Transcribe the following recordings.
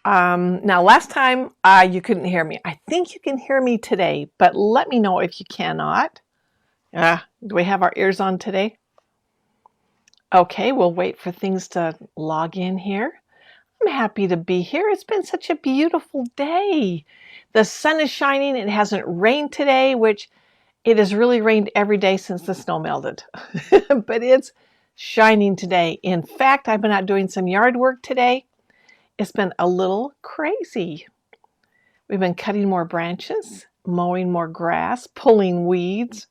Now, last time you couldn't hear me. I think you can hear me today, but let me know if you cannot. Do we have our ears on today? Okay, we'll wait for things to log in here. I'm happy to be here. It's been such a beautiful day. The sun is shining. It hasn't rained today, which it has really rained every day since the snow melted. But it's shining today. In fact, I've been out doing some yard work today. It's been a little crazy. We've been cutting more branches, mowing more grass, pulling weeds.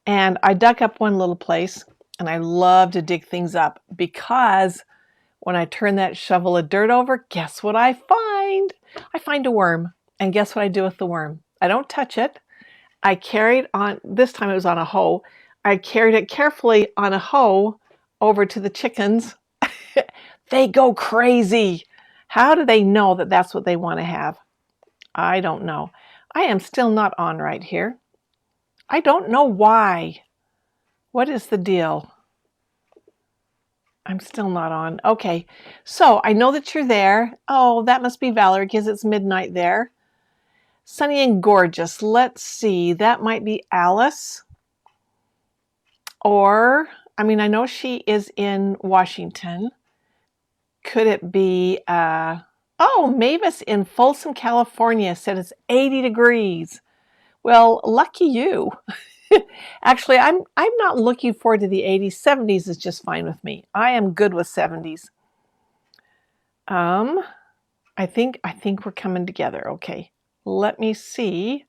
And I dug up one little place, and I love to dig things up because when I turn that shovel of dirt over, guess what I find? I find a worm. And guess what I do with the worm? I don't touch it. I carried on, this time it was on a hoe. I carried it carefully on a hoe over to the chickens. They go crazy. How do they know that that's what they want to have? I don't know. I am still not on right here. I don't know why. What is the deal? I'm still not on. Okay, so I know that you're there. Oh, that must be Valerie because it's midnight there. Sunny and gorgeous. Let's see. That might be Alice. Or, I know she is in Washington. Could it be, Mavis in Folsom, California said it's 80 degrees. Well, lucky you. Actually, I'm not looking forward to the 80s. 70s is just fine with me. I am good with 70s. I think we're coming together. Okay. Let me see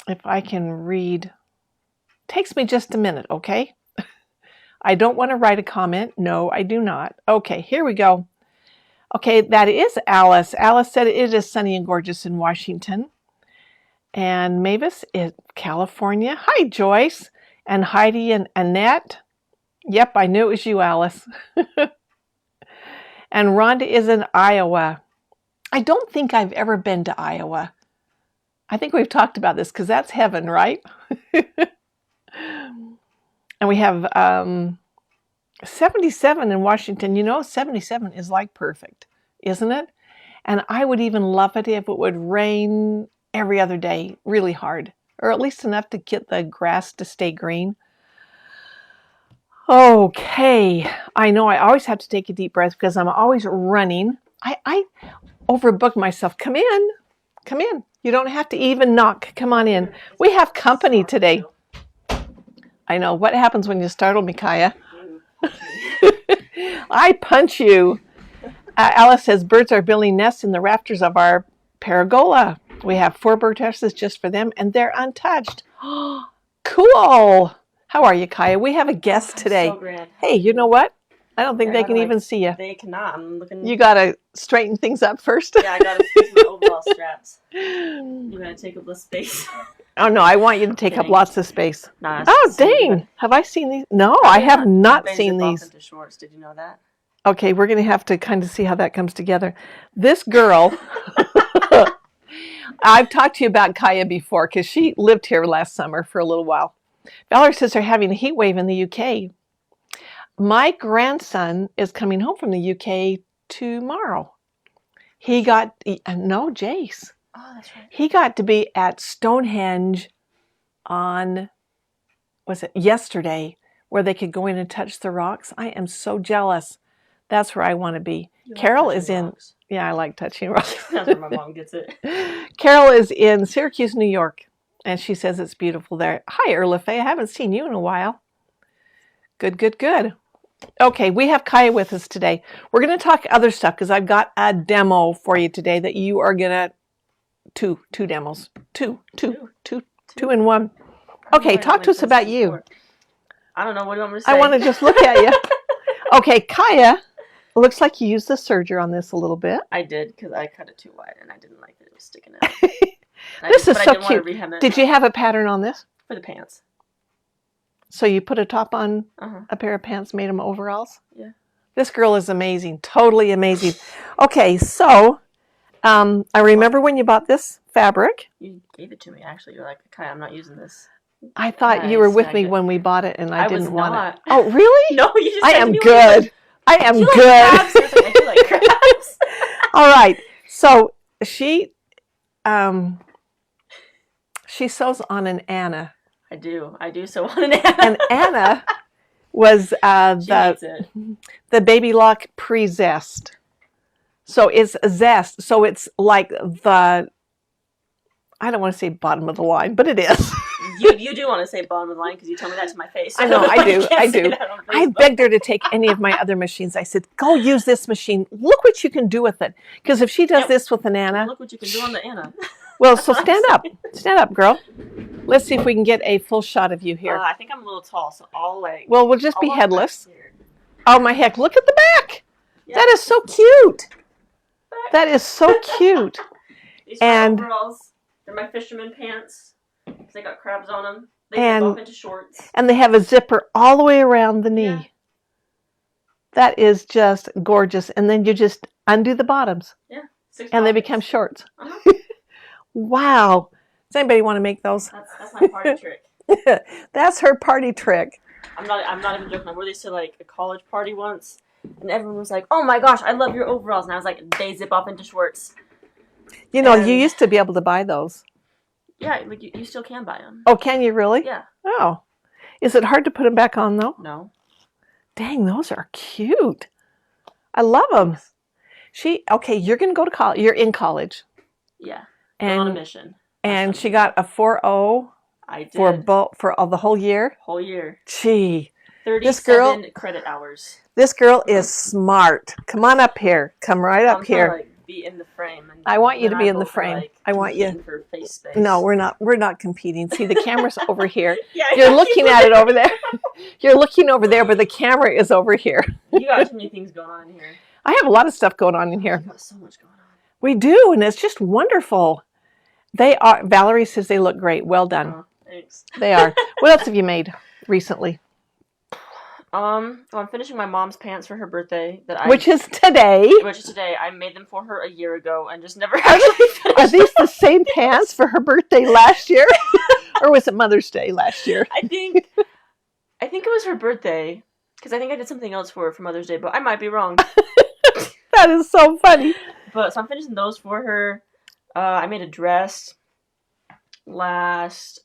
if I can read. Takes me just a minute, okay? I don't want to write a comment. No, I do not. Okay, here we go. Okay, that is Alice. Alice said it is sunny and gorgeous in Washington. And Mavis is California. Hi, Joyce. And Heidi and Annette. Yep, I knew it was you, Alice. And Rhonda is in Iowa. I don't think I've ever been to Iowa. I think we've talked about this because that's heaven, right? And we have 77 in Washington. 77 is like perfect, isn't it? And I would even love it if it would rain every other day really hard, or at least enough to get the grass to stay green. Okay, I know I always have to take a deep breath because I'm always running. I overbooked myself. Come in. You don't have to even knock. Come on in. We have company today. I know. What happens when you startle me, Kaya? I punch you. Alice says birds are building nests in the rafters of our pergola. We have 4 bird nests just for them, and they're untouched. Cool. How are you, Kaya? We have a guest today. So grand. Hey, you know what? I don't think they can even see you. They cannot. I'm looking. You gotta straighten things up first. Yeah, I gotta fix my overall straps. You gotta take up less space. Oh no, I want you to take up lots of space. Nah, oh dang! Have I seen these? No, I have not seen these. Into shorts. Did you know that? Okay, we're gonna have to kind of see how that comes together. This girl, I've talked to you about Kaya before because she lived here last summer for a little while. Valerie says they're having a heat wave in the UK. My grandson is coming home from the UK tomorrow. He got, no, Jace. Oh, that's right. He got to be at Stonehenge on, yesterday, where they could go in and touch the rocks. I am so jealous. That's where I want to be. Carol is in, rocks. Yeah, I like touching rocks. That's where my mom gets it. Carol is in Syracuse, New York, and she says it's beautiful there. Hi, Erla Faye. I haven't seen you in a while. Good. Okay, we have Kaya with us today. We're going to talk other stuff because I've got a demo for you today that you are going to, two demos. Two in one. Okay, talk to us about you. I don't know what you want me to say. I want to just look at you. Okay, Kaya, looks like you used the serger on this a little bit. I did because I cut it too wide and I didn't like that it was sticking out. This is so cute. Did you have a pattern on this? For the pants. So you put a top on a pair of pants, made them overalls? Yeah. This girl is amazing. Totally amazing. Okay, so I remember when you bought this fabric. You gave it to me, actually. You're like, Kai, I'm not using this. I thought you were with me when we bought it, and I didn't want it. Oh, really? No, you just I am good. I am good. I do like crabs. All right. So she sews on an Anna. I do so on an Anna. And Anna was She hates it. the Baby Lock pre-zest. So it's a zest. So it's like the, I don't want to say bottom of the line, but it is. You do want to say bottom of the line because you tell me that to my face. So I know, I do. I do. I Facebook. begged her to take any of my other machines. I said, go use this machine. Look what you can do with it. Because if she does this with an Anna. Look what you can do on the Anna. Well, so stand up. Stand up, girl. Let's see if we can get a full shot of you here. I think I'm a little tall, so I'll like. Well, we'll just be headless. Oh, my heck. Look at the back. Yeah. That is so cute. That is so cute. These are my overalls. They're my fisherman pants. Because they got crabs on them. They zip off into shorts. And they have a zipper all the way around the knee. Yeah. That is just gorgeous. And then you just undo the bottoms. Yeah. And they become shorts. Uh-huh. Wow. Does anybody want to make those? That's my party trick. That's her party trick. I'm not even joking. I wore these to like a college party once. And everyone was like, oh my gosh, I love your overalls. And I was like, they zip off into shorts. You know, you used to be able to buy those. Yeah, like you still can buy them. Oh, can you really? Yeah. Oh. Is it hard to put them back on, though? No. Dang, those are cute. I love them. Okay, you're going to go to college. You're in college. Yeah. And, on a mission. And she got a 4.0. I did. For the whole year? Whole year. Gee. 37 credit hours. This girl is smart. Come on up here. Come right up here. Like, be in the frame. And I want you to be in the frame. Like, I want you. For face space. No, we're not competing. See, the camera's over here. Yeah, you're looking at it over there. You're looking over there, but the camera is over here. You got too many things going on in here. I have a lot of stuff going on in here. We've got so much going on. We do, and it's just wonderful. They are. Valerie says they look great. Well done. Oh, thanks. They are. What else have you made recently? Well, I'm finishing my mom's pants for her birthday. Which is today. I made them for her a year ago and just never actually finished. Are these the same pants for her birthday last year? Or was it Mother's Day last year? I think it was her birthday. Because I think I did something else for her for Mother's Day, but I might be wrong. That is so funny. So I'm finishing those for her. I made a dress last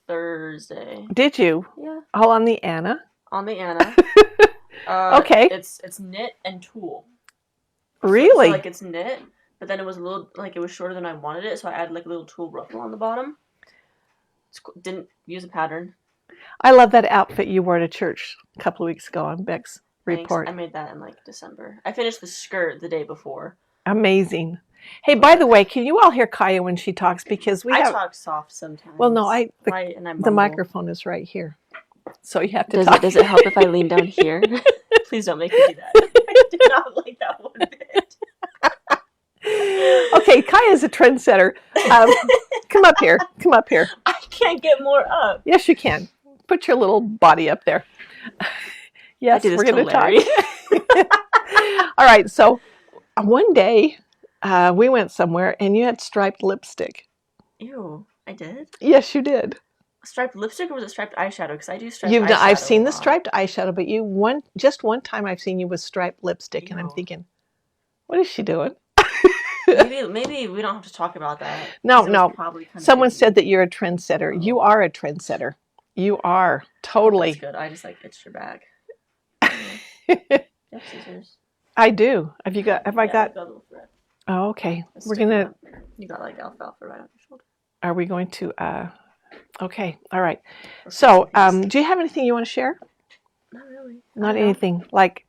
Thursday. Did you? Yeah. All on the Anna? On the Anna. Okay. It's knit and tulle. Really? So, like it's knit, but then it was a little like it was shorter than I wanted it, so I added like a little tulle ruffle on the bottom. Didn't use a pattern. I love that outfit you wore to church a couple of weeks ago on Beck's report. Thanks. I made that in like December. I finished the skirt the day before. Amazing. Hey, by the way, can you all hear Kaya when she talks? Because I talk soft sometimes. Well, no, the microphone is right here. So you have to talk. Does it help if I lean down here? Please don't make me do that. I do not like that one bit. Okay, Kaya's a trendsetter. Come up here. Come up here. I can't get more up. Yes, you can. Put your little body up there. Yes, we're going to talk. All right, so one day we went somewhere and you had striped lipstick. Ew, I did? Yes, you did. Striped lipstick or was it striped eyeshadow? Because I do striped eyeshadow. I've seen the striped eyeshadow, but just one time I've seen you with striped lipstick. Ew. And I'm thinking, what is she doing? maybe we don't have to talk about that. No. Someone said that you're a trendsetter. Oh. You are a trendsetter. You are. Totally. That's good. I just itched your bag. You have scissors? I do. Have I got? I've got a little thread. Oh, okay. We're gonna. You got like alfalfa right on your shoulder. Are we going to? Okay. All right. So, do you have anything you want to share? Not really. Not anything. Like,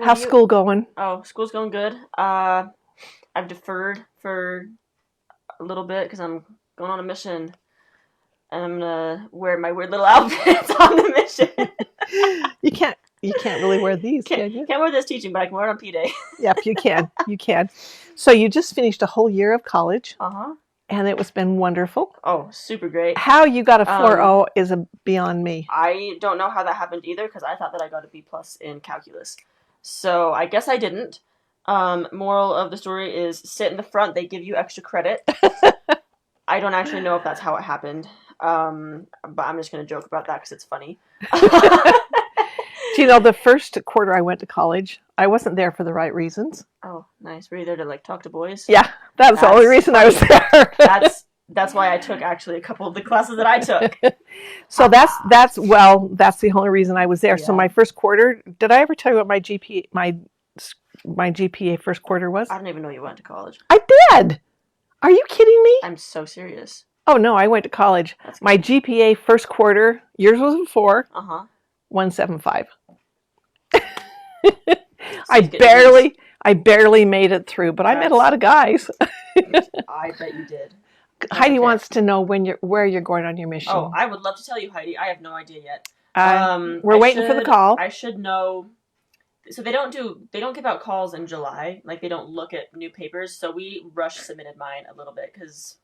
how's school going? Oh, school's going good. I've deferred for a little bit because I'm going on a mission, and I'm gonna wear my weird little outfits on the mission. You can't really wear these, can you? Can't wear this teaching, but I can wear it on P-Day. Yep, you can. You can. So you just finished a whole year of college. Uh-huh. And it was been wonderful. Oh, super great. How you got a 4.0 is beyond me. I don't know how that happened either because I thought that I got a B+ in calculus. So I guess I didn't. Moral of the story is sit in the front. They give you extra credit. I don't actually know if that's how it happened. But I'm just going to joke about that because it's funny. Do you know the first quarter I went to college, I wasn't there for the right reasons. Oh, nice. Were you there to like talk to boys? Yeah, that's the only reason I was there. That's why I took actually a couple of the classes that I took. So that's the only reason I was there. Yeah. So my first quarter, did I ever tell you what my GPA first quarter was? I don't even know you went to college. I did. Are you kidding me? I'm so serious. Oh no, I went to college. My GPA first quarter, yours was a 4. 175. I barely made it through, but I met a lot of guys. I bet you did. Heidi wants to know where you're going on your mission. Oh, I would love to tell you, Heidi. I have no idea yet. We're waiting for the call. I should know. So they don't give out calls in July. Like, they don't look at new papers. So we submitted mine a little bit because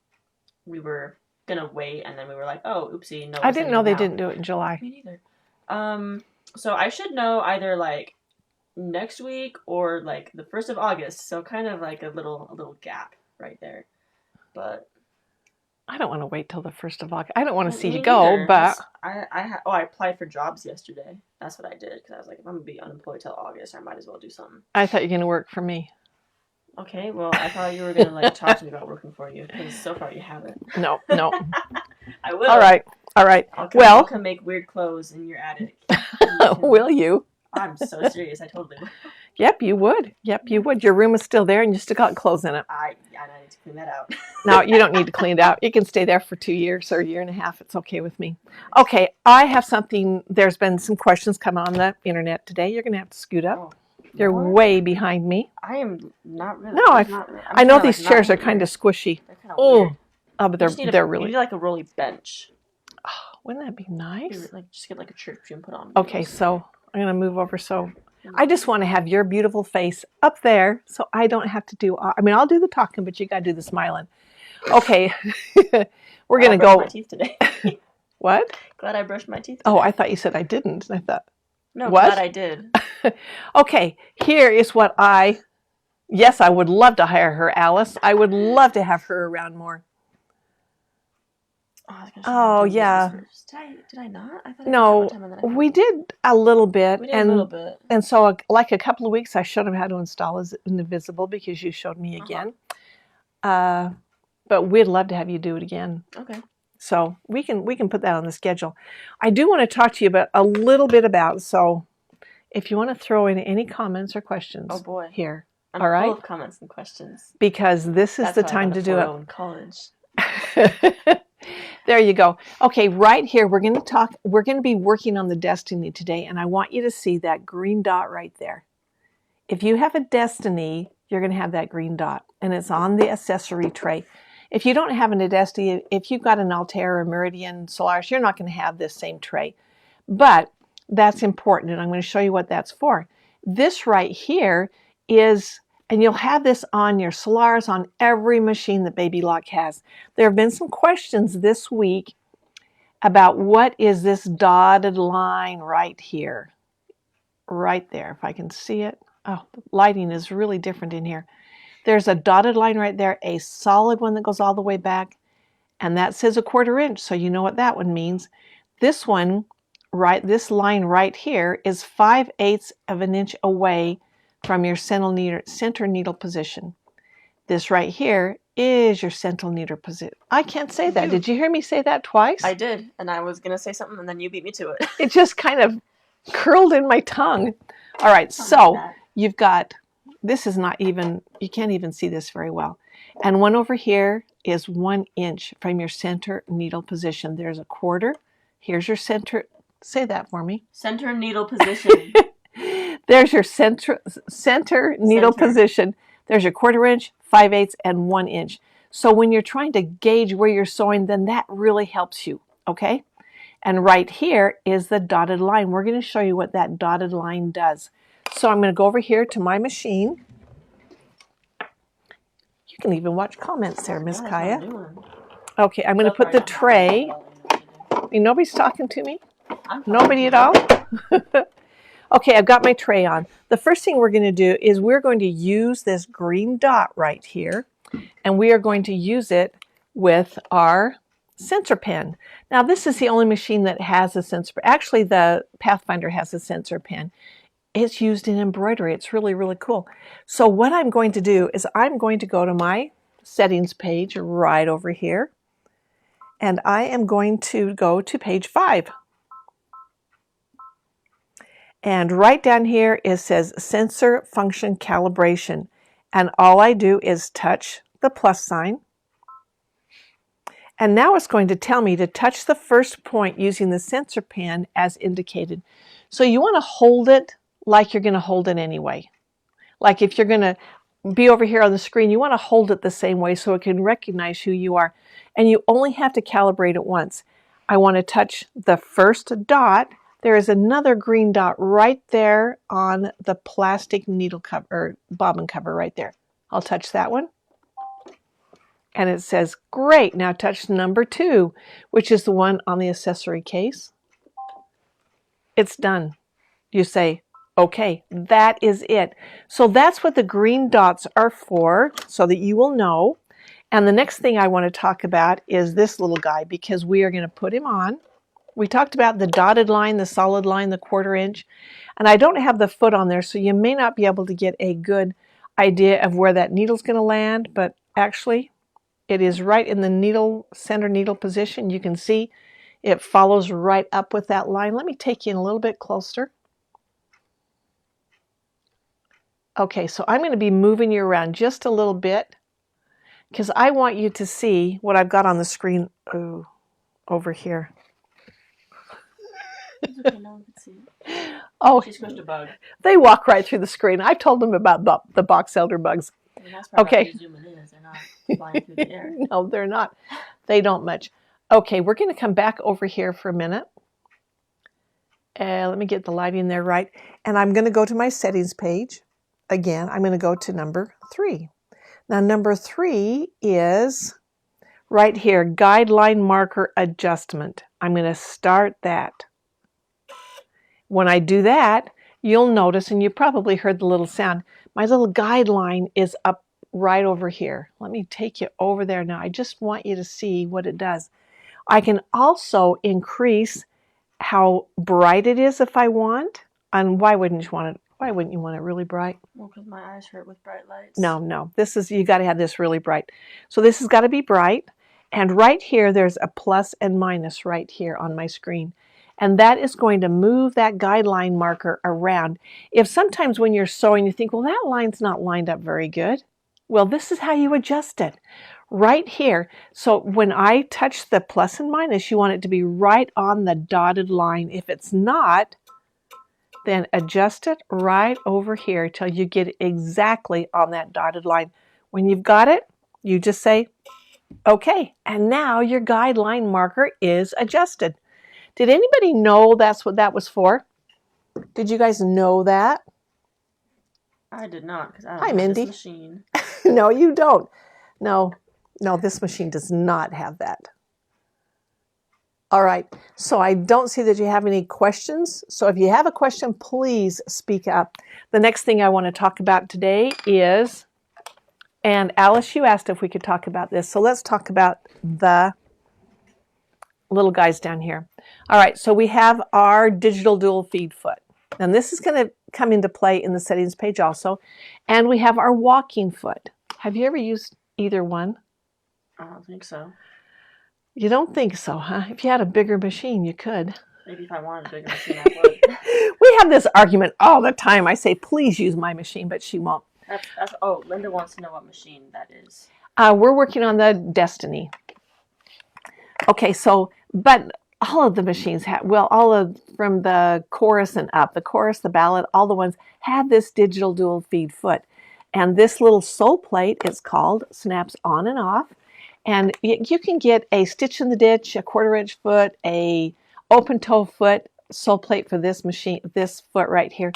we were gonna wait, and then we were like, oh, oopsie, no. I didn't know they didn't do it in July. Me neither. So I should know either like next week or like the 1st of August. So kind of like a little gap right there. But I don't want to wait till the 1st of August. I don't want to see you go, but I applied for jobs yesterday. That's what I did because I was like, if I'm gonna be unemployed till August, I might as well do something. I thought you were gonna work for me. Okay, well, I thought you were gonna like talk to me about working for you because so far you haven't. No. I will. All right. I'll come make weird clothes in your attic. Will you? I'm so serious. I totally will. Yep, you would. Your room is still there, and you still got clothes in it. I need to clean that out. No, you don't need to clean it out. You can stay there for 2 years or a year and a half. It's okay with me. Okay, I have something. There's been some questions come on the internet today. You're going to have to scoot up. You're way behind me. I am not really. No, I know these chairs are kind of squishy. They're kind of weird. Oh, but they're really. You need like a rolly bench. Oh, wouldn't that be nice? Like just get like a church and put on. Okay, so I'm going to move over. So I just want to have your beautiful face up there, so I don't have to do. I mean, I'll do the talking, but you got to do the smiling. Okay, we're going to go. My teeth today. What? Glad I brushed my teeth today. Oh, I thought you said I didn't. I thought. No, what? Glad I did. Okay, here is what yes, I would love to hire her, Alice. I would love to have her around more. Oh yeah. Did I not? I thought no, we did a little bit. And so like a couple of weeks I showed him how to install as Invisible because you showed me again. But we'd love to have you do it again. Okay. So we can put that on the schedule. I do want to talk to you about a little bit about, so if you want to throw in any comments or questions. Oh boy. Here. I'm all right? full of comments and questions. Because this is the time to do it. In college. There you go. Okay, right here we're going to be working on the Destiny today, and I want you to see that green dot right there. If you have a Destiny, you're going to have that green dot, and it's on the accessory tray. If you don't have a Destiny, if you've got an Altair or Meridian Solaris, you're not going to have this same tray. But that's important, and I'm going to show you what that's for. This right here is, and you'll have this on your Solaris on every machine that Baby Lock has. There have been some questions this week about what is this dotted line right here. Right there, if I can see it. Oh, the lighting is really different in here. There's a dotted line right there, a solid one that goes all the way back, and that says 1/4 inch, so you know what that one means. This one, this line right here is 5/8 of an inch away from your center needle position. This right here is your center needle position. I can't say that. Did you hear me say that twice? I did, and I was going to say something, and then you beat me to it. It just kind of curled in my tongue. All right, so you've got, this is not even, you can't even see this very well. And one over here is 1 inch from your center needle position. There's 1/4. Here's your center, say that for me. Center needle position. There's your center needle position. There's your 1/4 inch, 5/8, and 1 inch. So when you're trying to gauge where you're sewing, then that really helps you, okay? And right here is the dotted line. We're going to show you what that dotted line does. So I'm going to go over here to my machine. You can even watch comments there, Miss Kaya. Okay, I'm going to put the tray. Nobody's talking to me? Nobody at all? Okay, I've got my tray on. The first thing we're going to do is we're going to use this green dot right here, and we are going to use it with our sensor pen. Now this is the only machine that has a sensor. Actually, the Pathfinder has a sensor pen. It's used in embroidery. It's really, really cool. So what I'm going to do is I'm going to go to my settings page right over here. And I am going to go to page 5. And right down here it says sensor function calibration. And all I do is touch the plus sign. And now it's going to tell me to touch the first point using the sensor pen as indicated. So you want to hold it like you're going to hold it anyway. Like if you're going to be over here on the screen, you want to hold it the same way so it can recognize who you are. And you only have to calibrate it once. I want to touch the first dot. There is another green dot right there on the plastic needle cover, or bobbin cover right there. I'll touch that one. And it says, great, now touch number 2, which is the one on the accessory case. It's done. You say, okay, that is it. So that's what the green dots are for, so that you will know. And the next thing I want to talk about is this little guy, because we are going to put him on. We talked about the dotted line, the solid line, the 1/4 inch. And I don't have the foot on there, so you may not be able to get a good idea of where that needle's going to land, but actually it is right in the needle, center needle position. You can see it follows right up with that line. Let me take you in a little bit closer. Okay, so I'm going to be moving you around just a little bit because I want you to see what I've got on the screen over here. Okay, no one can see it. Oh, She squished a bug. They walk right through the screen. I told them about the box elder bugs. The nice part Okay. about these zooming in is they're not flying through the air. No, they're not. They don't much. Okay, we're going to come back over here for a minute. Let me get the lighting there right. And I'm going to go to my settings page. Again, I'm going to go to number 3. Now, number 3 is right here, guideline marker adjustment. I'm going to start that. When I do that, you'll notice, and you probably heard the little sound, my little guideline is up right over here. Let me take you over there now. I just want you to see what it does. I can also increase how bright it is if I want. And why wouldn't you want it? Why wouldn't you want it really bright? Well, because my eyes hurt with bright lights. No. This is, you got to have this really bright. So this has got to be bright. And right here, there's a plus and minus right here on my screen. And that is going to move that guideline marker around. If sometimes when you're sewing, you think, well, that line's not lined up very good. Well, this is how you adjust it. Right here. So when I touch the plus and minus, you want it to be right on the dotted line. If it's not, then adjust it right over here till you get it exactly on that dotted line. When you've got it, you just say, okay, and now your guideline marker is adjusted. Did anybody know that's what that was for? Did you guys know that? I did not, because I don't Hi, have Mindy. this machine. No, you don't. No, this machine does not have that. All right, so I don't see that you have any questions. So if you have a question, please speak up. The next thing I want to talk about today is, and Alice, you asked if we could talk about this. So let's talk about the little guys down here. All right, so we have our digital dual feed foot. And this is going to come into play in the settings page also. And we have our walking foot. Have you ever used either one? I don't think so. You don't think so, huh? If you had a bigger machine, you could. Maybe if I wanted a bigger machine, I would. We have this argument all the time. I say, please use my machine, but she won't. Oh, Linda wants to know what machine that is. We're working on the Destiny. Okay, so, but all of the machines have, well, from the chorus and up, the chorus, the ballad, all the ones have this digital dual feed foot. And this little sole plate, it's called, snaps on and off. And you can get a stitch in the ditch, a 1/4 inch foot, a open toe foot sole plate for this machine, this foot right here.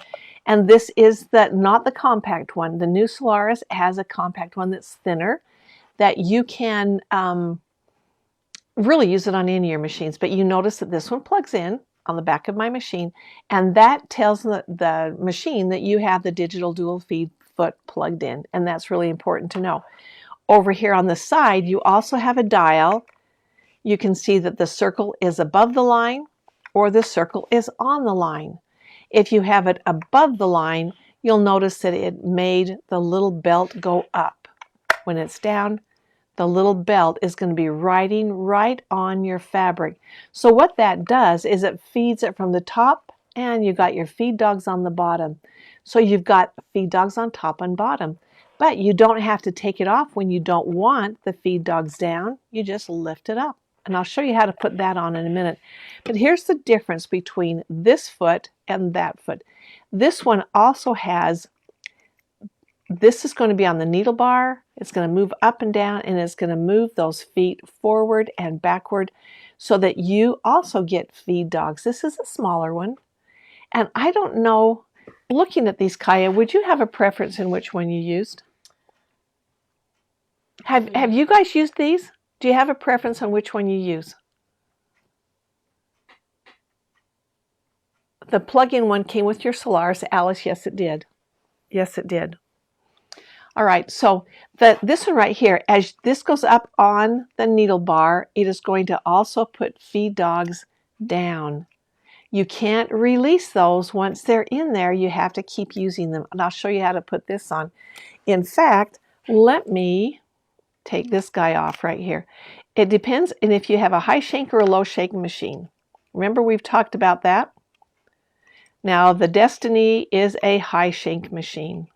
And this is not the compact one. The new Solaris has a compact one that's thinner that you can really use it on any of your machines. But you notice that this one plugs in on the back of my machine, and that tells the machine that you have the digital dual feed foot plugged in, and that's really important to know. Over here on the side, you also have a dial. you can see that the circle is above the line or the circle is on the line. If you have it above the line, you'll notice that it made the little belt go up. When it's down, the little belt is going to be riding right on your fabric. So what that does is it feeds it from the top, and you've got your feed dogs on the bottom. So you've got feed dogs on top and bottom. But you don't have to take it off when you don't want the feed dogs down. You just lift it up. And I'll show you how to put that on in a minute. But here's the difference between this foot and that foot. This one also has, this is going to be on the needle bar. It's going to move up and down, and it's going to move those feet forward and backward so that you also get feed dogs. This is a smaller one. And I don't know, looking at these, Kaya, would you have a preference in which one you used? Have you guys used these? Do you have a preference on which one you use? The plug-in one came with your Solaris, Alice. Yes, it did. Yes, it did. All right, so this one right here, as this goes up on the needle bar, it is going to also put feed dogs down. You can't release those once they're in there. You have to keep using them. And I'll show you how to put this on. In fact, let me take this guy off right here. It depends, and if you have a high shank or a low shank machine. Remember, we've talked about that. Now, the Destiny is a high shank machine.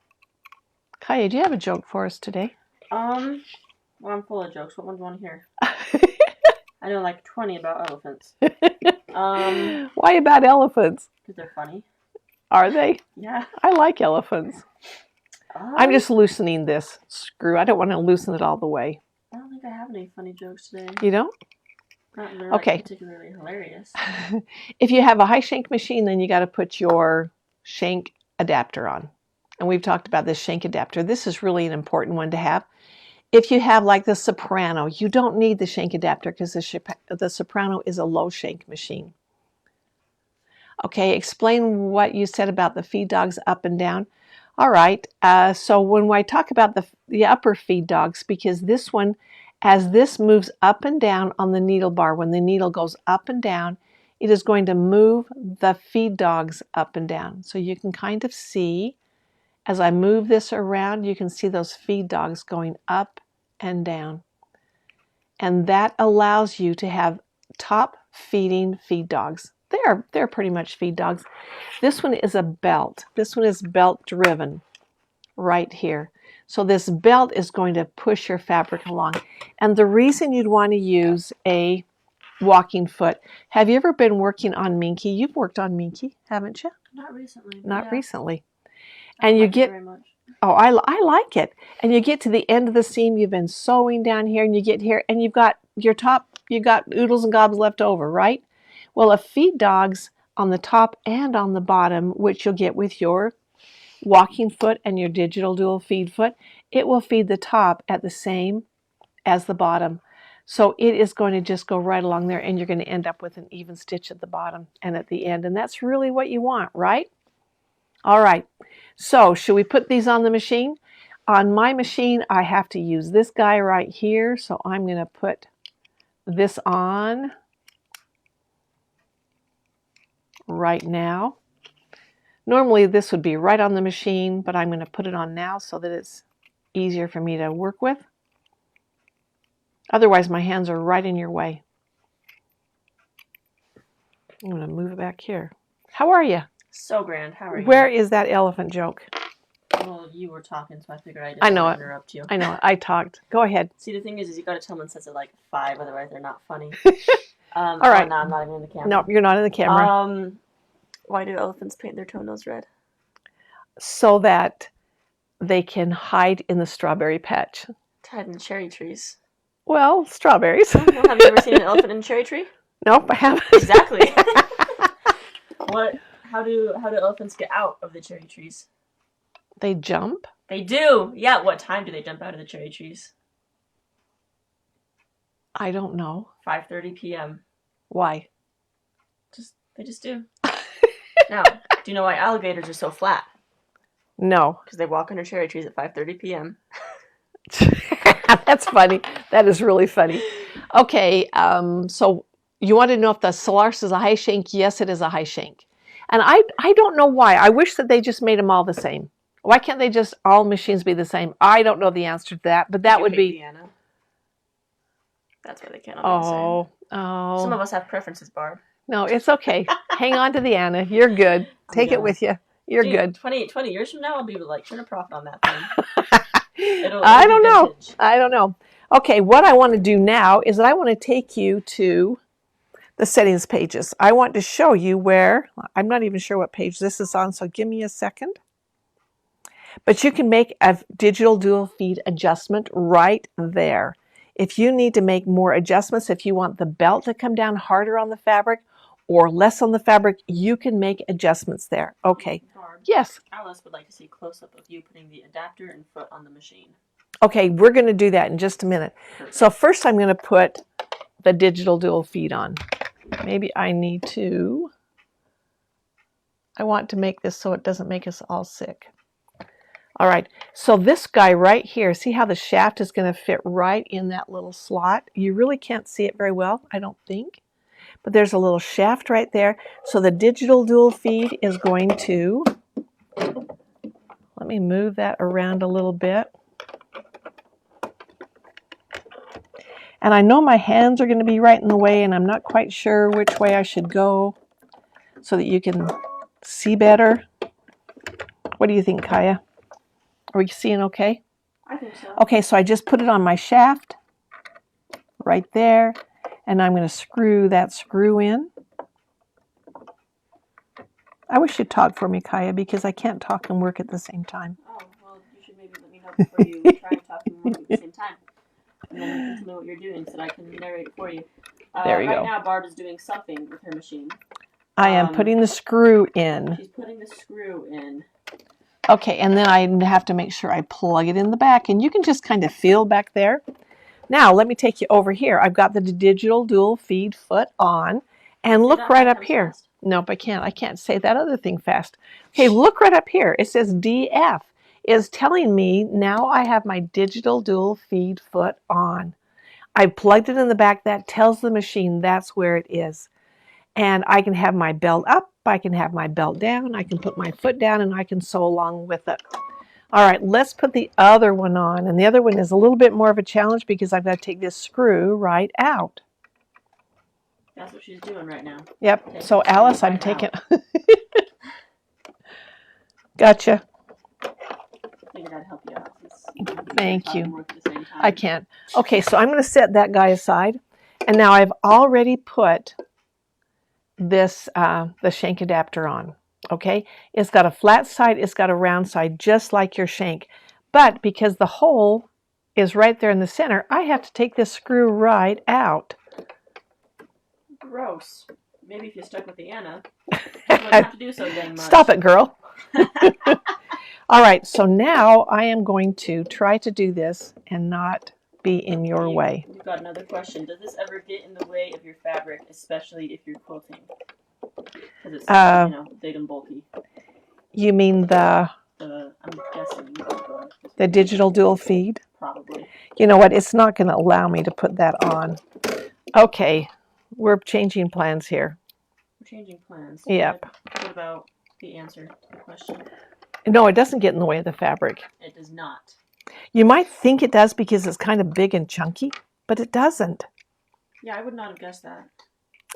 Kaya, do you have a joke for us today? Well, I'm full of jokes. What one do you want to hear? I know like 20 about elephants. Why about elephants? Because they're funny. Are they? Yeah. I like elephants. I'm just loosening this screw. I don't want to loosen it all the way. I don't think I have any funny jokes today. You don't? They're okay. Not particularly hilarious. If you have a high shank machine, then you got to put your shank adapter on. And we've talked about this shank adapter. This is really an important one to have. If you have like the Soprano, you don't need the shank adapter because the Soprano is a low shank machine. Okay, explain what you said about the feed dogs up and down. All right, so when I talk about the upper feed dogs, because this one, as this moves up and down on the needle bar, when the needle goes up and down, it is going to move the feed dogs up and down. So you can kind of see, as I move this around, you can see those feed dogs going up and down. And that allows you to have top feeding feed dogs. They're pretty much feed dogs. This one is a belt. This one is belt driven right here. So this belt is going to push your fabric along. And the reason you'd want to use a walking foot, have you ever been working on Minky? You've worked on Minky, haven't you? Not recently. Not recently. And you get, very much. Oh, I like it. And you get to the end of the seam, you've been sewing down here, and you get here, and you've got your top, you've got oodles and gobs left over, right? Well, a feed dog's on the top and on the bottom, which you'll get with your walking foot and your digital dual feed foot, it will feed the top at the same as the bottom. So it is going to just go right along there, and you're going to end up with an even stitch at the bottom and at the end. And that's really what you want, right? All right. So should we put these on the machine? On my machine, I have to use this guy right here. So I'm going to put this on right now. Normally this would be right on the machine, but I'm going to put it on now so that it's easier for me to work with. Otherwise my hands are right in your way. I'm going to move it back here. How are you? So grand. How are you? Where is that elephant joke? Well, you were talking, so I figured I didn't interrupt you. I know it. I talked. Go ahead. See, the thing is you got to tell them since they're like 5, otherwise they're not funny. All right. Oh, no, I'm not even in the camera. No, you're not in the camera. Why do elephants paint their toenails red? So that they can hide in the strawberry patch. Hide in the cherry trees. Well, strawberries. Well, have you ever seen an elephant in a cherry tree? Nope, I haven't. Exactly. How do elephants get out of the cherry trees? They jump? They do. Yeah, what time do they jump out of the cherry trees? I don't know. 5:30 p.m. Why? They just do. Now, do you know why alligators are so flat? No. Because they walk under cherry trees at 5:30 p.m. That's funny. That is really funny. Okay, so you want to know if the Solaris is a high shank? Yes, it is a high shank. And I don't know why. I wish that they just made them all the same. Why can't they just all machines be the same? I don't know the answer to that, but that would be. Vienna. That's why they can't all be the same. Oh. Some of us have preferences, Barb. No, it's okay. Hang on to the Anna. You're good. Take it with you. You're good. 20 years from now, I'll be like trying to profit on that thing. I don't know. I don't know. Okay, what I want to do now is that I want to take you to the settings pages. I want to show you where, I'm not even sure what page this is on, so give me a second. But you can make a digital dual feed adjustment right there. If you need to make more adjustments, if you want the belt to come down harder on the fabric or less on the fabric, you can make adjustments there. Okay. Barb, yes. Alice would like to see a close-up of you putting the adapter and foot on the machine. Okay, we're going to do that in just a minute. Perfect. So first I'm going to put the digital dual feed on. Maybe I need to, I want to make this so it doesn't make us all sick. All right, so this guy right here, see how the shaft is going to fit right in that little slot? You really can't see it very well, I don't think. But there's a little shaft right there. So the digital dual feed is going to, let me move that around a little bit. And I know my hands are going to be right in the way, and I'm not quite sure which way I should go so that you can see better. What do you think, Kaya? Are we seeing okay? I think so. Okay, so I just put it on my shaft right there, and I'm going to screw that screw in. I wish you'd talk for me, Kaya, because I can't talk and work at the same time. Oh, well, you should maybe let me know before you try and talk and work at the same time. And then you can tell me what you're doing so that I can narrate it for you. There you go. Right now, Barb is doing something with her machine. I am putting the screw in. She's putting the screw in. Okay, and then I have to make sure I plug it in the back, and you can just kind of feel back there. Now, let me take you over here. I've got the digital dual feed foot on, and look right up here. Fast. Nope, I can't. I can't say that other thing fast. Okay, look right up here. It says DF. Is telling me now I have my digital dual feed foot on. I plugged it in the back. That tells the machine that's where it is. And I can have my belt up, I can have my belt down, I can put my foot down, and I can sew along with it. All right, let's put the other one on. And the other one is a little bit more of a challenge because I've got to take this screw right out. That's what she's doing right now. Yep, okay. So Alice, I'm taking... Gotcha. I'd help you out. Thank you. I can't. Okay, so I'm going to set that guy aside. And now I've already put this, the shank adapter on. Okay, it's got a flat side, it's got a round side, just like your shank. But because the hole is right there in the center, I have to take this screw right out. Gross. Maybe if you stuck with the Anna, you wouldn't have to do so dang much. Stop it, girl. All right, so now I am going to try to do this and not be in your way. You've got another question. Does this ever get in the way of your fabric, especially if you're quilting? Because it's, you know, big and bulky. You mean the... I'm guessing. The digital dual feed? Probably. You know what? It's not going to allow me to put that on. Okay, we're changing plans here. We're changing plans. Yep. What about the answer to the question? No, it doesn't get in the way of the fabric. It does not. You might think it does because it's kind of big and chunky, but it doesn't. Yeah, I would not have guessed that.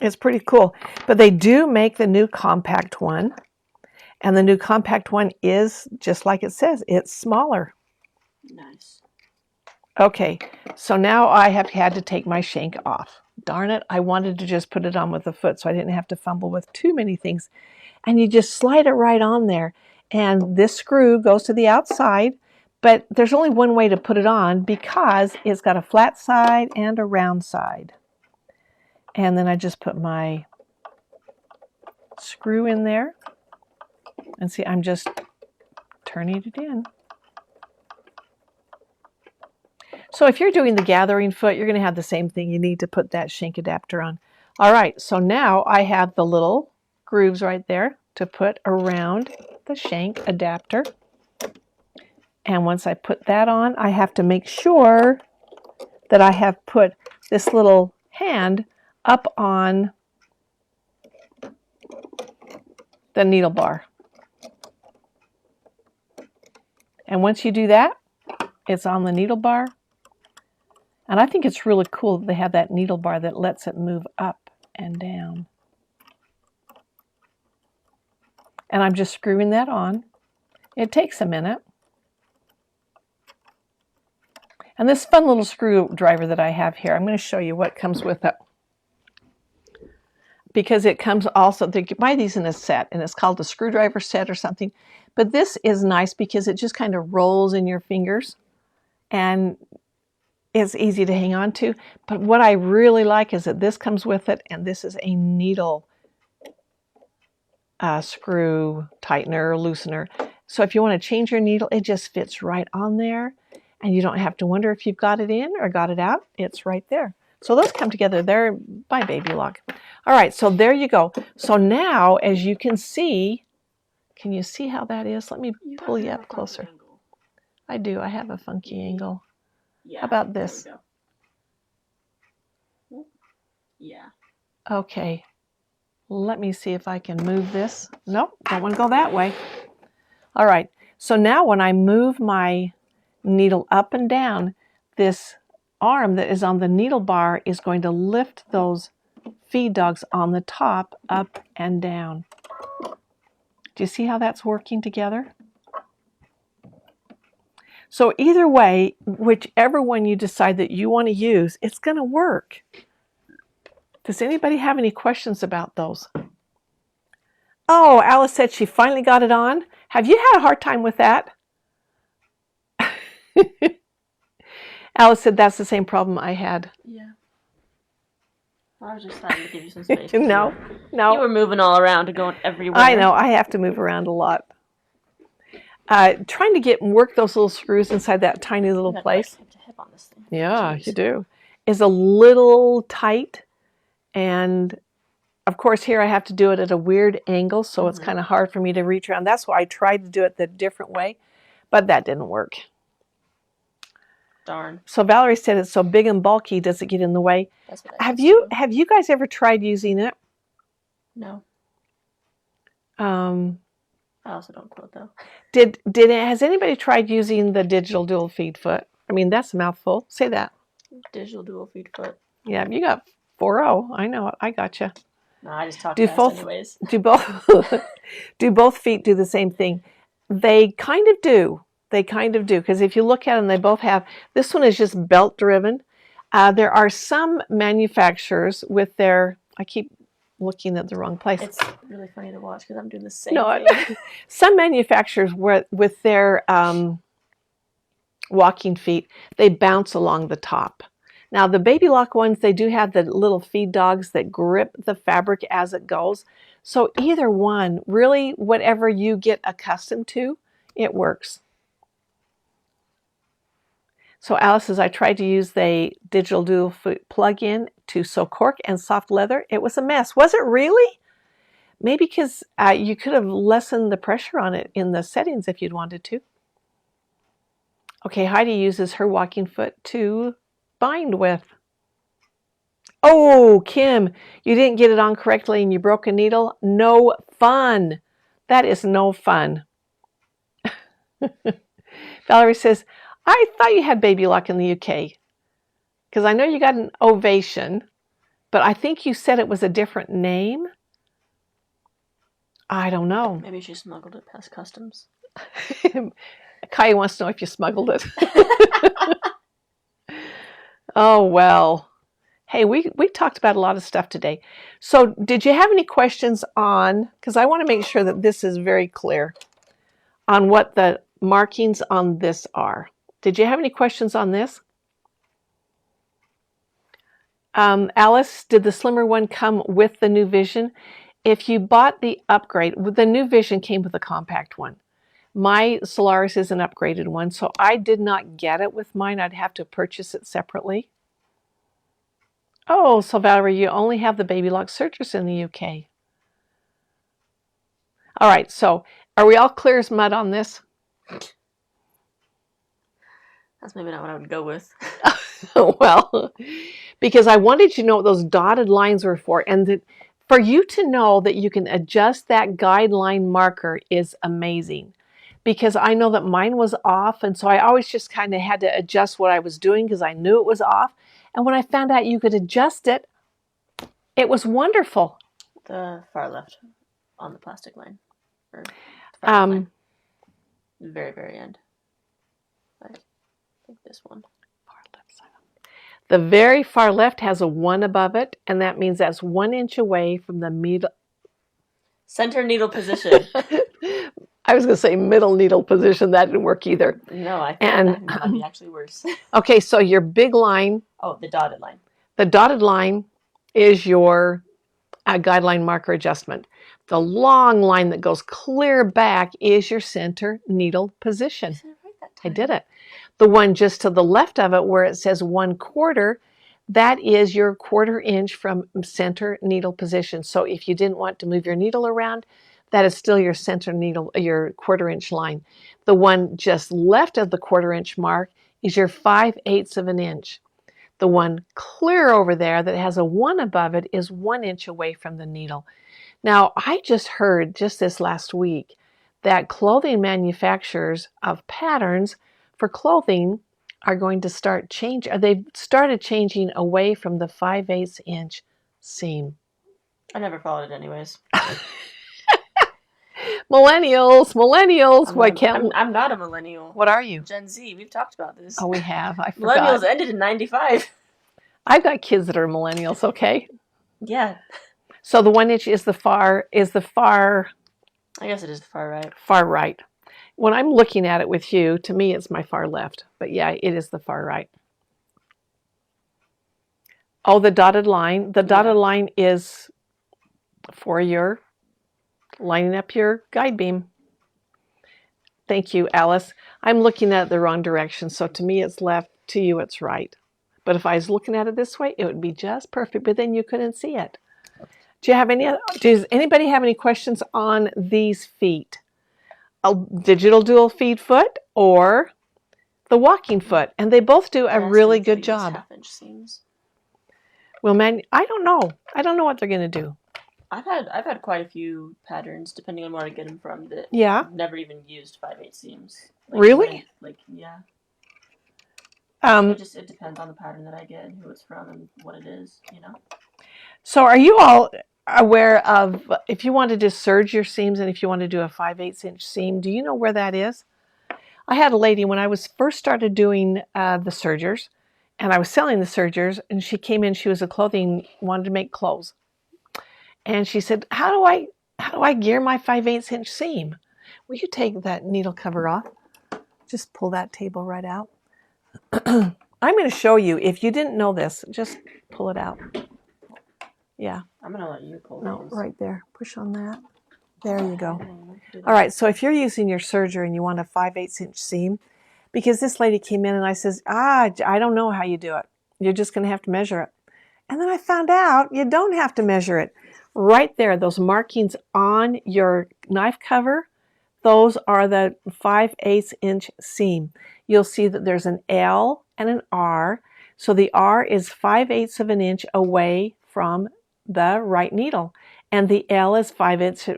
It's pretty cool. But they do make the new compact one. And the new compact one is, just like it says, it's smaller. Nice. Okay, so now I have had to take my shank off. Darn it, I wanted to just put it on with the foot so I didn't have to fumble with too many things. And you just slide it right on there. And this screw goes to the outside, but there's only one way to put it on because it's got a flat side and a round side. And then I just put my screw in there. And see, I'm just turning it in. So if you're doing the gathering foot, you're going to have the same thing. You need to put that shank adapter on. All right, so now I have the little grooves right there to put around the shank adapter. And once I put that on, I have to make sure that I have put this little hand up on the needle bar. And once you do that, it's on the needle bar. And I think it's really cool that they have that needle bar that lets it move up and down. And I'm just screwing that on. It takes a minute. And this fun little screwdriver that I have here, I'm going to show you what comes with it. Because it comes also, they buy these in a set, and it's called the screwdriver set or something. But this is nice because it just kind of rolls in your fingers. And it's easy to hang on to. But what I really like is that this comes with it, and this is a needle screw tightener or loosener. So if you want to change your needle, it just fits right on there. And you don't have to wonder if you've got it in or got it out. It's right there. So those come together there by Baby Lock. All right, so there you go. So now, as you can see, can you see how that is? Let me pull you up closer. I do. I have a funky angle. Yeah. How about this? Yeah. Okay. Let me see if I can move this. Nope, don't want to go that way. All right. So now when I move my needle up and down, this arm that is on the needle bar is going to lift those feed dogs on the top up and down. Do you see how that's working together? So either way, whichever one you decide that you want to use, it's going to work. Does anybody have any questions about those? Oh, Alice said she finally got it on. Have you had a hard time with that? Alice said that's the same problem I had. Yeah. I was just trying to give you some space. No. You were moving all around and going everywhere. I know. I have to move around a lot. Trying to work those little screws inside that tiny little place. To hip on this thing. Yeah, you do. Is a little tight. And of course here I have to do it at a weird angle, so it's kind of hard for me to reach around. That's why I tried to do it the different way, but that didn't work. Darn. So Valerie said it's so big and bulky, does it get in the way? That's what I have you guys ever tried using it? No. I also don't quote though. Has anybody tried using the digital dual feed foot? I mean, that's a mouthful. Say that. Digital dual feed foot. Yeah, you got 4-0. I know it. I got you. No, I just talk fast anyways. Do both feet do the same thing? They kind of do. They kind of do, because if you look at them, they both have, this one is just belt driven. There are some manufacturers with their, I keep looking at the wrong place. It's really funny to watch because I'm doing the same thing. Some manufacturers with their walking feet, they bounce along the top. Now the Baby Lock ones, they do have the little feed dogs that grip the fabric as it goes. So either one, really whatever you get accustomed to, it works. So Alice says, I tried to use the digital dual foot plug-in to sew cork and soft leather. It was a mess. Was it really? Maybe because you could have lessened the pressure on it in the settings if you'd wanted to. Okay, Heidi uses her walking foot to bind with. Oh, Kim, you didn't get it on correctly and you broke a needle? No fun. That is no fun. Valerie says, I thought you had Baby Lock in the UK, because I know you got an Ovation, but I think you said it was a different name. I don't know. Maybe she smuggled it past customs. Kaya wants to know if you smuggled it. Oh, well. Hey, we talked about a lot of stuff today. So did you have any questions on, because I want to make sure that this is very clear, on what the markings on this are. Did you have any questions on this? Alice, did the slimmer one come with the new Vision? If you bought the upgrade, the new Vision came with a compact one. My Solaris is an upgraded one, so I did not get it with mine. I'd have to purchase it separately. Oh, so Valerie, you only have the Baby Lock searchers in the UK. All right, so are we all clear as mud on this? That's maybe not what I would go with. Well, because I wanted you to know what those dotted lines were for, and for you to know that you can adjust that guideline marker is amazing. Because I know that mine was off, and so I always just kind of had to adjust what I was doing because I knew it was off. And when I found out you could adjust it, it was wonderful. The far left on the plastic line. Or the far left line. The very, very end. I think this one. The very far left has a 1 above it, and that means that's 1 inch away from the middle. Center needle position. I was going to say middle needle position. That didn't work either. No, I think that might be actually worse. Okay, so your big line. Oh, the dotted line. The dotted line is your guideline marker adjustment. The long line that goes clear back is your center needle position. I did it. The one just to the left of it where it says 1/4, that is your 1/4 inch from center needle position. So if you didn't want to move your needle around, that is still your center needle, your 1/4 inch line. The one just left of the 1/4 inch mark is your 5/8 of an inch. The one clear over there that has a 1 above it is 1 inch away from the needle. Now, I just heard just this last week that clothing manufacturers of patterns for clothing are going to start changing. They've started changing away from the 5/8 inch seam. I never followed it anyways. Millennials. I'm not a millennial. What are you? Gen Z. We've talked about this. Oh, we have. I forgot. Millennials ended in 95. I've got kids that are millennials. Okay. Yeah. So the 1 inch is the far. I guess it is the far right. Far right. When I'm looking at it with you, to me it's my far left. But yeah, it is the far right. Oh, the dotted line. The dotted line is for your lining up your guide beam. Thank you, Alice. I'm looking at it the wrong direction, so to me it's left, to you it's right. But if I was looking at it this way, it would be just perfect, but then you couldn't see it. Does anybody have any questions on these feet? A digital dual feed foot or the walking foot? And they both do a really good job. 1/2 inch seams. Well, man, I don't know. I don't know what they're going to do. I've had quite a few patterns, depending on where I get them from, that never even used 5/8 seams. Really? Yeah. It depends on the pattern that I get and who it's from and what it is, you know. So are you all aware of, if you want to just serge your seams and if you want to do a 5/8 inch seam, do you know where that is? I had a lady when I was first started doing the sergers, and I was selling the sergers, and she came in, she was wanted to make clothes. And she said, how do I gear my 5/8 inch seam? Will you take that needle cover off? Just pull that table right out. I'm going to show you. If you didn't know this, just pull it out. Yeah. I'm going to let you pull No, these. right there. Push on that. There you go. All right, so if you're using your serger and you want a 5/8 inch seam, because this lady came in and I says, I don't know how you do it. You're just going to have to measure it. And then I found out you don't have to measure it. Right there, those markings on your knife cover, those are the 5/8 inch seam. You'll see that there's an L and an R. So the R is 5/8 of an inch away from the right needle. And the L is 5/8.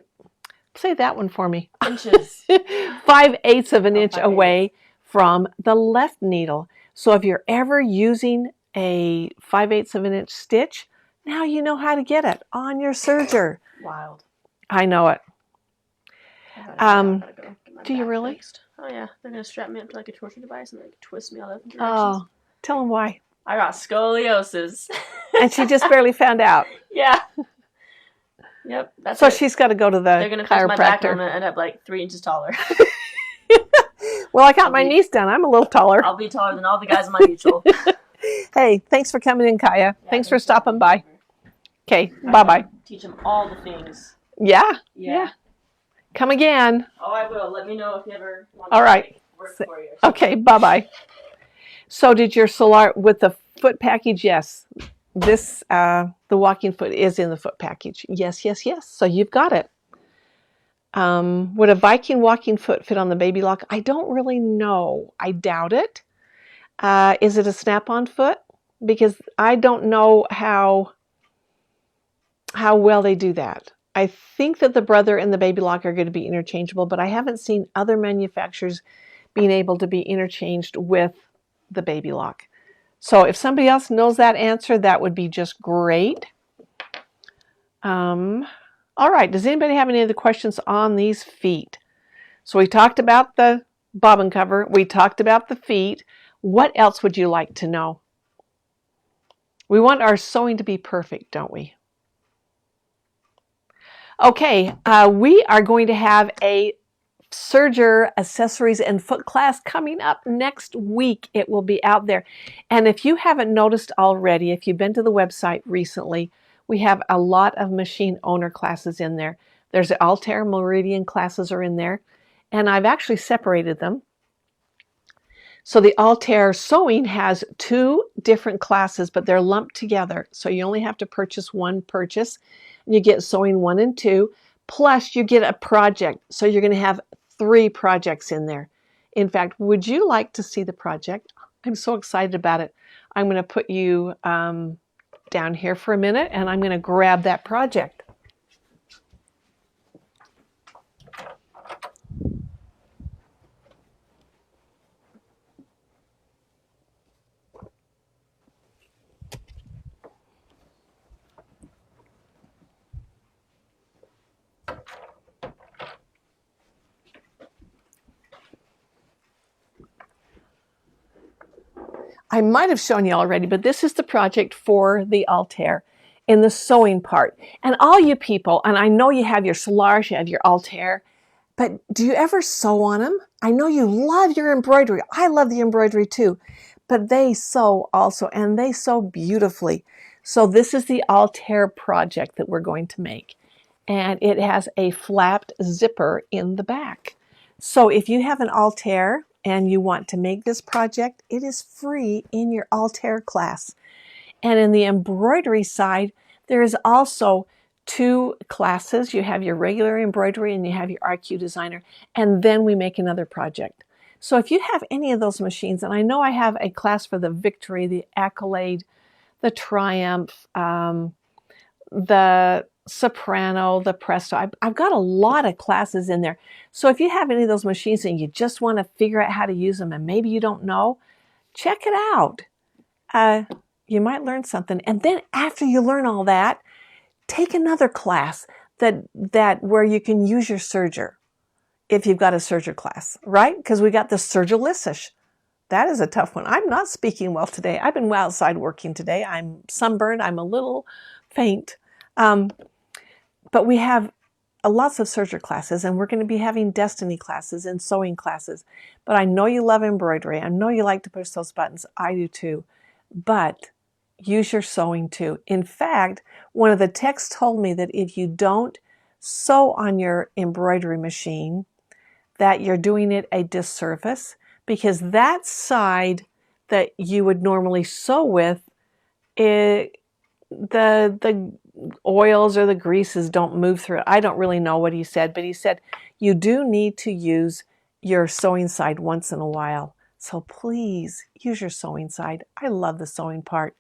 Say that one for me. Inches. 5/8 of an inch away from the left needle. So if you're ever using a 5/8 of an inch stitch, now you know how to get it on your serger. Wild. I know it. Do you really? Fixed. Oh yeah, they're gonna strap me up to like a torture device and like twist me all different directions. Oh, tell them why. I got scoliosis. And she just barely found out. Yeah. Yep. That's so it. She's got to go to the They're gonna fix my back and I'm chiropractor. gonna end up like 3 inches taller. Well, I got my niece done. I'm a little taller. I'll be taller than all the guys in my mutual. Hey, thanks for coming in, Kaya. Yeah, thanks for stopping by. Okay, bye-bye. Teach them all the things. Yeah. Come again. Oh, I will. Let me know if you ever want All right. to work for you. Okay, bye-bye. So did your solar, with the foot package? Yes. This, the walking foot is in the foot package. Yes. So you've got it. Would a Viking walking foot fit on the baby lock? I don't really know. I doubt it. Is it a snap-on foot? because I don't know how well they do that. I think that the brother and the baby lock are going to be interchangeable, but I haven't seen other manufacturers being able to be interchanged with the baby lock. So if somebody else knows that answer, that would be just great. All right, does anybody have any other questions on these feet? So we talked about the bobbin cover. We talked about the feet. What else would you like to know? We want our sewing to be perfect, don't we? Okay, we are going to have a serger accessories and foot class coming up next week. It will be out there. And if you haven't noticed already, if you've been to the website recently, we have a lot of machine owner classes in there. There's the Altair Meridian classes are in there, and I've actually separated them. So the Altair Sewing has 2 different classes, but they're lumped together. So you only have to purchase one purchase. You get Sewing 1 and 2, plus you get a project. So you're going to have 3 projects in there. In fact, would you like to see the project? I'm so excited about it. I'm going to put you down here for a minute, and I'm going to grab that project. I might have shown you already, but this is the project for the Altair in the sewing part. And all you people, and I know you have your Solars, you have your Altair, but do you ever sew on them? I know you love your embroidery. I love the embroidery too, but they sew also, and they sew beautifully. So this is the Altair project that we're going to make. And it has a flapped zipper in the back. So if you have an Altair and you want to make this project, it is free in your Altair class. And in the embroidery side, there is also 2 classes. You have your regular embroidery and you have your RQ designer, and then we make another project. So if you have any of those machines, and I know I have a class for the Victory, the Accolade, the Triumph, the Soprano, the Presto. I've got a lot of classes in there. So if you have any of those machines and you just want to figure out how to use them and maybe you don't know, check it out. You might learn something. And then after you learn all that, take another class that where you can use your serger if you've got a serger class, right? Because we got the sergerlicious. That is a tough one. I'm not speaking well today. I've been outside working today. I'm sunburned. I'm a little faint. But we have lots of serger classes, and we're going to be having destiny classes and sewing classes. But I know you love embroidery. I know you like to push those buttons. I do too. But use your sewing too. In fact, one of the techs told me that if you don't sew on your embroidery machine, that you're doing it a disservice, because that side that you would normally sew with, the oils or the greases don't move through it. I don't really know what he said, but he said you do need to use your sewing side once in a while. So please use your sewing side. I love the sewing part.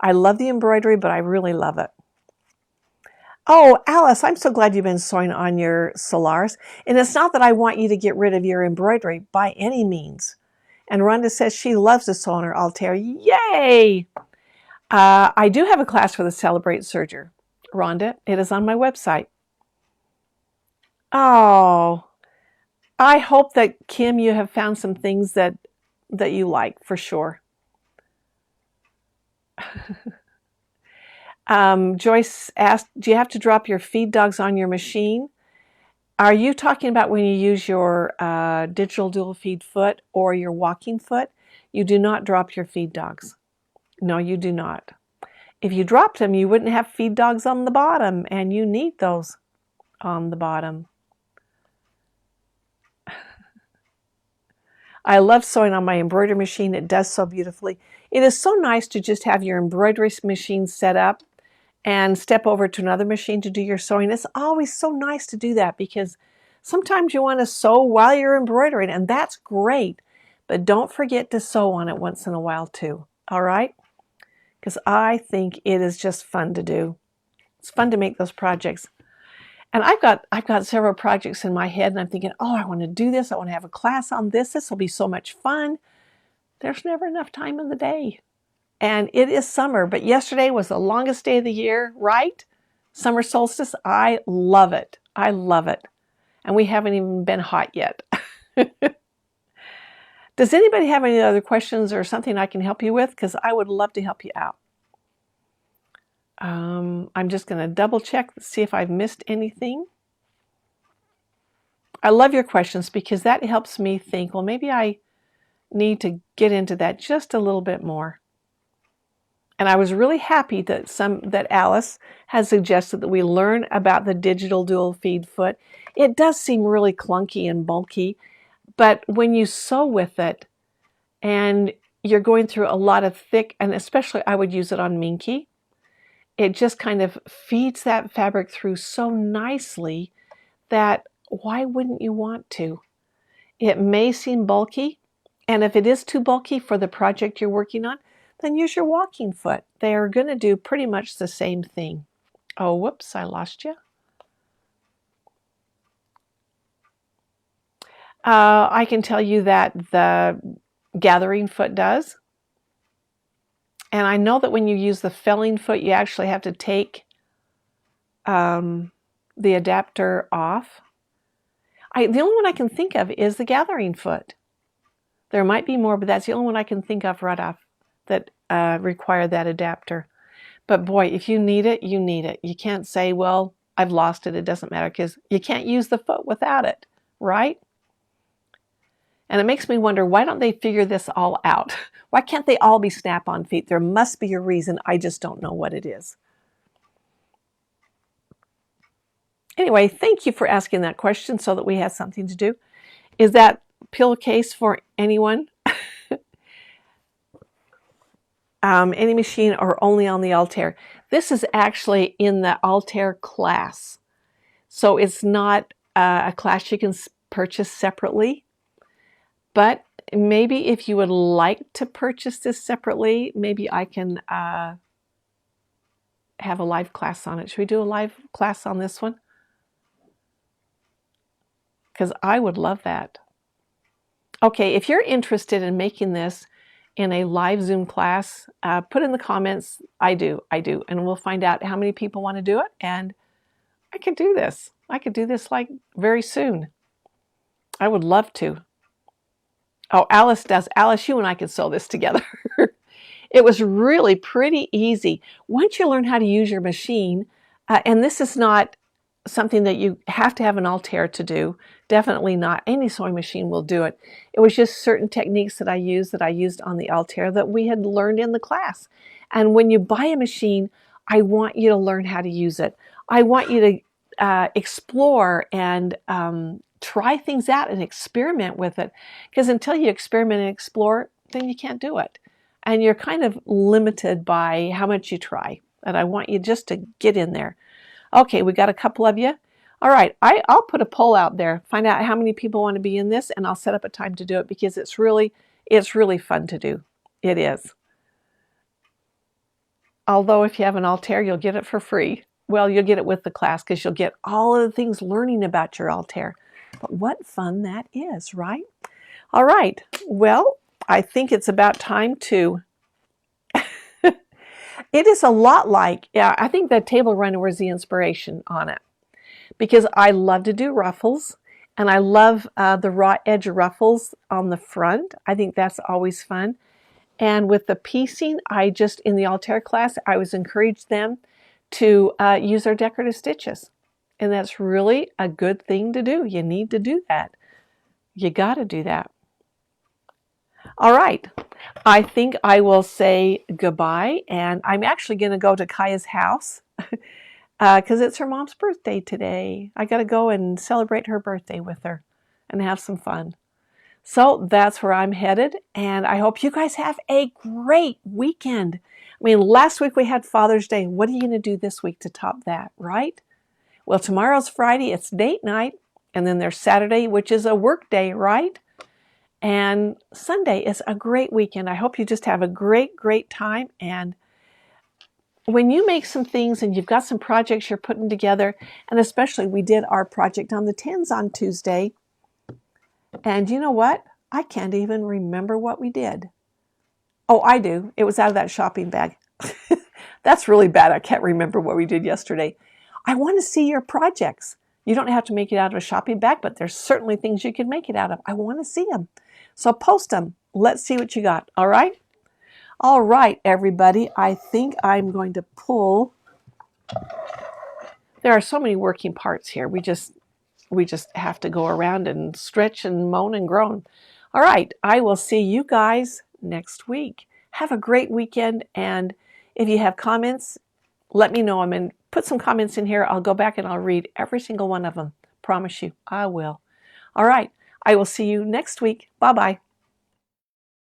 I love the embroidery, but I really love it. Oh, Alice, I'm so glad you've been sewing on your Solars. And it's not that I want you to get rid of your embroidery by any means. And Rhonda says she loves to sew on her Altair. Yay! I do have a class for the Celebrate Serger, Rhonda. It is on my website. Oh, I hope that, Kim, you have found some things that you like, for sure. Joyce asked, do you have to drop your feed dogs on your machine? Are you talking about when you use your digital dual feed foot or your walking foot? You do not drop your feed dogs. No, you do not. If you dropped them, you wouldn't have feed dogs on the bottom, and you need those on the bottom. I love sewing on my embroidery machine. It does so beautifully. It is so nice to just have your embroidery machine set up and step over to another machine to do your sewing. It's always so nice to do that, because sometimes you want to sew while you're embroidering, and that's great. But don't forget to sew on it once in a while too. All right? because I think it is just fun to do. It's fun to make those projects. And I've got several projects in my head, and I'm thinking, oh, I want to do this. I want to have a class on this. This will be so much fun. There's never enough time in the day. And it is summer, but yesterday was the longest day of the year, right? Summer solstice. I love it. I love it. And we haven't even been hot yet. Does anybody have any other questions or something I can help you with? Because I would love to help you out. I'm just going to double check, see if I've missed anything. I love your questions because that helps me think, well, maybe I need to get into that just a little bit more. And I was really happy that Alice has suggested that we learn about the digital dual feed foot. It does seem really clunky and bulky, but when you sew with it and you're going through a lot of thick, and especially I would use it on Minky, it just kind of feeds that fabric through so nicely that why wouldn't you want to? It may seem bulky, and if it is too bulky for the project you're working on, then use your walking foot. They are going to do pretty much the same thing. Oh, whoops, I lost you. I can tell you that the gathering foot does. And I know that when you use the felling foot, you actually have to take the adapter off. The only one I can think of is the gathering foot. There might be more, but that's the only one I can think of right off that require that adapter. But boy, if you need it, you need it. You can't say, well, I've lost it. It doesn't matter, because you can't use the foot without it, right? And it makes me wonder, why don't they figure this all out? Why can't they all be snap-on feet? There must be a reason. I just don't know what it is. Anyway, thank you for asking that question so that we have something to do. Is that pillowcase for anyone? Any machine or only on the Altair? This is actually in the Altair class. So it's not a class you can purchase separately. But maybe if you would like to purchase this separately, maybe I can have a live class on it. Should we do a live class on this one? Because I would love that. Okay, if you're interested in making this in a live Zoom class, put in the comments, I do, and we'll find out how many people want to do it, and I could do this. I could do this like very soon. I would love to. Oh, Alice does. Alice, you and I could sew this together. It was really pretty easy. Once you learn how to use your machine, and this is not something that you have to have an Altair to do. Definitely not. Any sewing machine will do it. It was just certain techniques that I used on the Altair that we had learned in the class. And when you buy a machine, I want you to learn how to use it. I want you to explore and try things out and experiment with it. Because until you experiment and explore, then you can't do it. And you're kind of limited by how much you try. And I want you just to get in there. Okay, we got a couple of you. All right, I'll put a poll out there, find out how many people want to be in this, and I'll set up a time to do it because it's really fun to do. It is. Although if you have an Altair, you'll get it for free. Well, you'll get it with the class because you'll get all of the things learning about your Altair. But what fun that is, right? All right, well, I think it's about time to... It is a lot like, I think the table runner was the inspiration on it because I love to do ruffles and I love the raw edge ruffles on the front. I think that's always fun. And with the piecing, in the Altair class, I was encouraged them to use their decorative stitches. And that's really a good thing to do. You need to do that. You got to do that. All right, I think I will say goodbye, and I'm actually going to go to Kaya's house because it's her mom's birthday today. I got to go and celebrate her birthday with her and have some fun. So that's where I'm headed, and I hope you guys have a great weekend. I mean, last week we had Father's Day. What are you going to do this week to top that, right? Well, tomorrow's Friday. It's date night, and then there's Saturday, which is a work day, right? And Sunday is a great weekend. I hope you just have a great time. And when you make some things and you've got some projects you're putting together, and especially we did our project on the tins on Tuesday, and you know what? I can't even remember what we did. Oh, I do. It was out of that shopping bag. That's really bad. I can't remember what we did yesterday. I want to see your projects. You don't have to make it out of a shopping bag, but there's certainly things you can make it out of. I want to see them. So post them. Let's see what you got. All right? All right, everybody. I think I'm going to pull. There are so many working parts here. We just have to go around and stretch and moan and groan. All right. I will see you guys next week. Have a great weekend. And if you have comments, let me know. Put some comments in here. I'll go back and I'll read every single one of them. Promise you, I will. All right. I will see you next week. Bye-bye.